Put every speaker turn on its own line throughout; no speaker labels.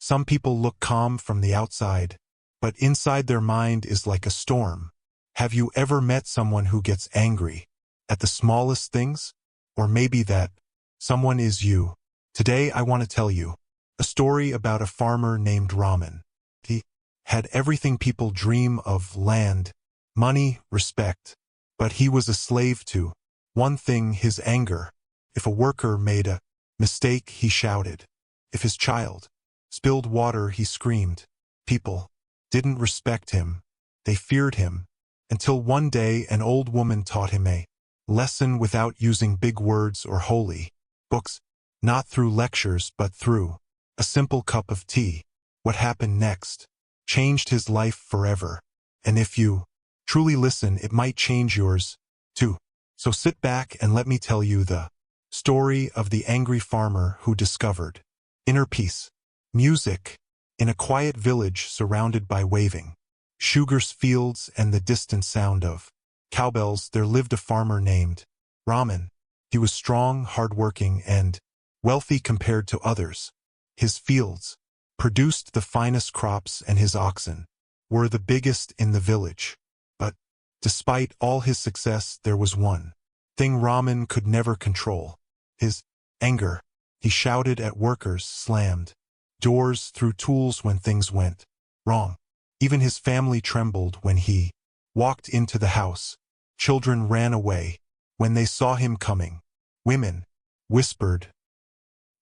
Some people look calm from the outside, but inside their mind is like a storm. Have you ever met someone who gets angry at the smallest things? Or maybe that someone is you. Today I want to tell you a story about a farmer named Ramen. He had everything people dream of: land, money, respect. But he was a slave to one thing: his anger. If a worker made a mistake, he shouted. If his child spilled water, he screamed. People didn't respect him. They feared him. Until one day an old woman taught him a lesson without using big words or holy books. Not through lectures, but through a simple cup of tea. What happened next changed his life forever. And if you truly listen, it might change yours too. So sit back and let me tell you the story of the angry farmer who discovered inner peace. Music. In a quiet village surrounded by waving sugar fields and the distant sound of cowbells, there lived a farmer named Ramen. He was strong, hardworking, and wealthy compared to others. His fields produced the finest crops and his oxen were the biggest in the village. But despite all his success, there was one thing Ramen could never control: his anger. He shouted at workers, slammed doors, threw tools when things went wrong. Even his family trembled when he walked into the house. Children ran away when they saw him coming. Women whispered,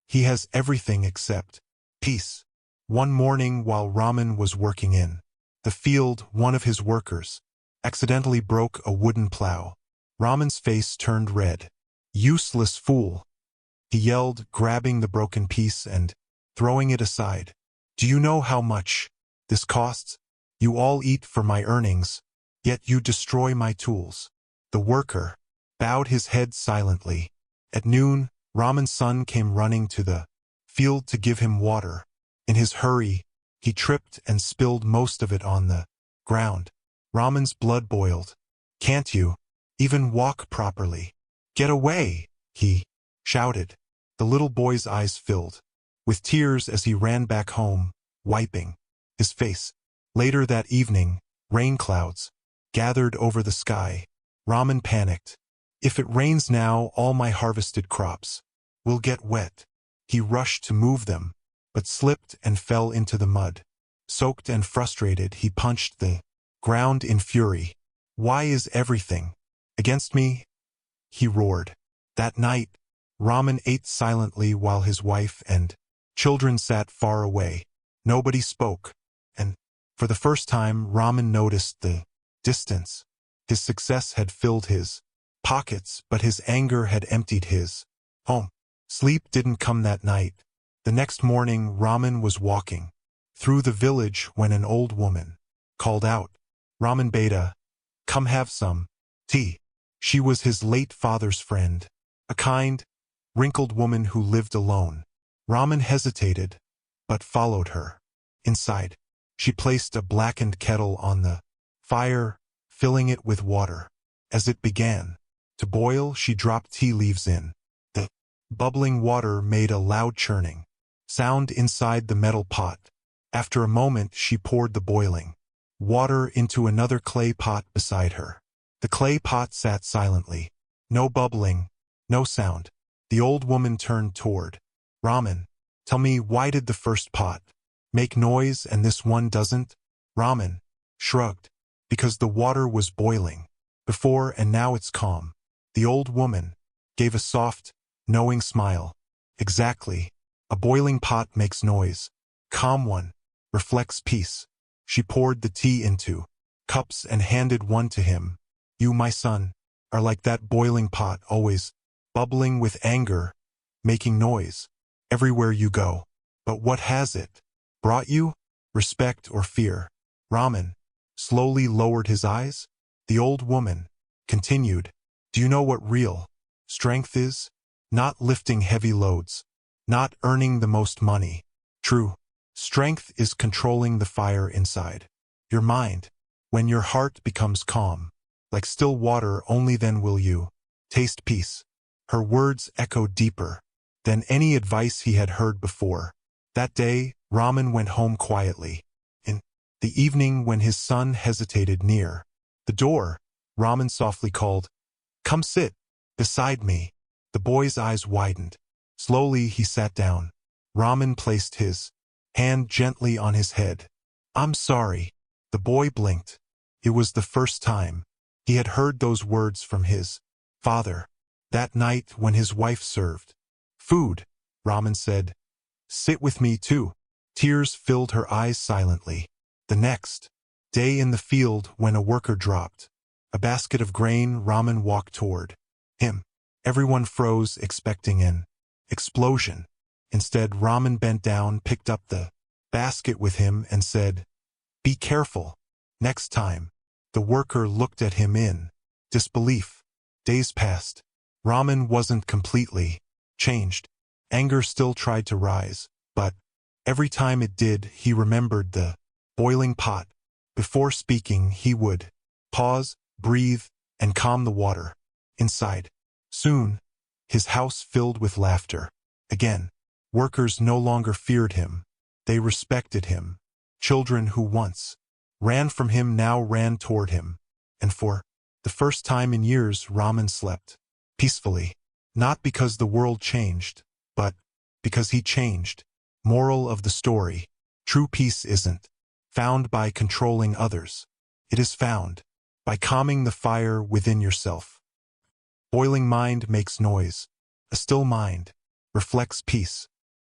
"He has everything except peace." One morning while Ramen was working in the field, one of his workers accidentally broke a wooden plow. Ramen's face turned red. "Useless fool," he yelled, grabbing the broken piece and throwing it aside. "Do you know how much this costs? You all eat for my earnings, yet you destroy my tools." The worker bowed his head silently. At noon, Ramen's son came running to the field to give him water. In his hurry, he tripped and spilled most of it on the ground. Ramen's blood boiled. "Can't you even walk properly? Get away!" he shouted. The little boy's eyes filled with tears as he ran back home, wiping his face. Later that evening, rain clouds gathered over the sky. Ramen panicked. "If it rains now, all my harvested crops will get wet." He rushed to move them, but slipped and fell into the mud. Soaked and frustrated, he punched the ground in fury. "Why is everything against me?" he roared. That night, Ramen ate silently while his wife and children sat far away. Nobody spoke, and for the first time, Ramen noticed the distance. His success had filled his pockets, but his anger had emptied his home. Sleep didn't come that night. The next morning, Ramen was walking through the village when an old woman called out, "Ramen beta, come have some tea." She was his late father's friend, a kind, wrinkled woman who lived alone. Ramen hesitated, but followed her. Inside, she placed a blackened kettle on the fire, filling it with water. As it began to boil, she dropped tea leaves in. The bubbling water made a loud churning sound inside the metal pot. After a moment, she poured the boiling water into another clay pot beside her. The clay pot sat silently. No bubbling, no sound. The old woman turned toward Ramen. "Tell me, why did the first pot make noise and this one doesn't?" Ramen shrugged. "Because the water was boiling before and now it's calm." The old woman gave a soft, knowing smile. "Exactly. A boiling pot makes noise. Calm one reflects peace." She poured the tea into cups and handed one to him. "You, my son, are like that boiling pot, always bubbling with anger, making noise everywhere you go. But what has it brought you? Respect or fear?" Ramen slowly lowered his eyes. The old woman continued, "Do you know what real strength is? Not lifting heavy loads, not earning the most money. True strength is controlling the fire inside your mind. When your heart becomes calm, like still water, only then will you taste peace." Her words echoed deeper than any advice he had heard before. That day, Ramen went home quietly. In the evening, when his son hesitated near the door, Ramen softly called, "Come sit beside me." The boy's eyes widened. Slowly he sat down. Ramen placed his hand gently on his head. "I'm sorry." The boy blinked. It was the first time he had heard those words from his father. That night when his wife served food, Ramen said, "Sit with me too." Tears filled her eyes silently. The next day in the field, when a worker dropped a basket of grain, Ramen walked toward him. Everyone froze, expecting an explosion. Instead, Ramen bent down, picked up the basket with him, and said, "Be careful next time." The worker looked at him in disbelief. Days passed. Ramen wasn't completely changed. Anger still tried to rise, but every time it did, he remembered the boiling pot. Before speaking, he would pause, breathe, and calm the water inside. Soon, his house filled with laughter. Again, workers no longer feared him. They respected him. Children who once ran from him now ran toward him. And for the first time in years, Ramen slept peacefully. Not because the world changed, but because he changed. Moral of the story: true peace isn't found by controlling others. It is found by calming the fire within yourself. Boiling mind makes noise. A still mind reflects peace.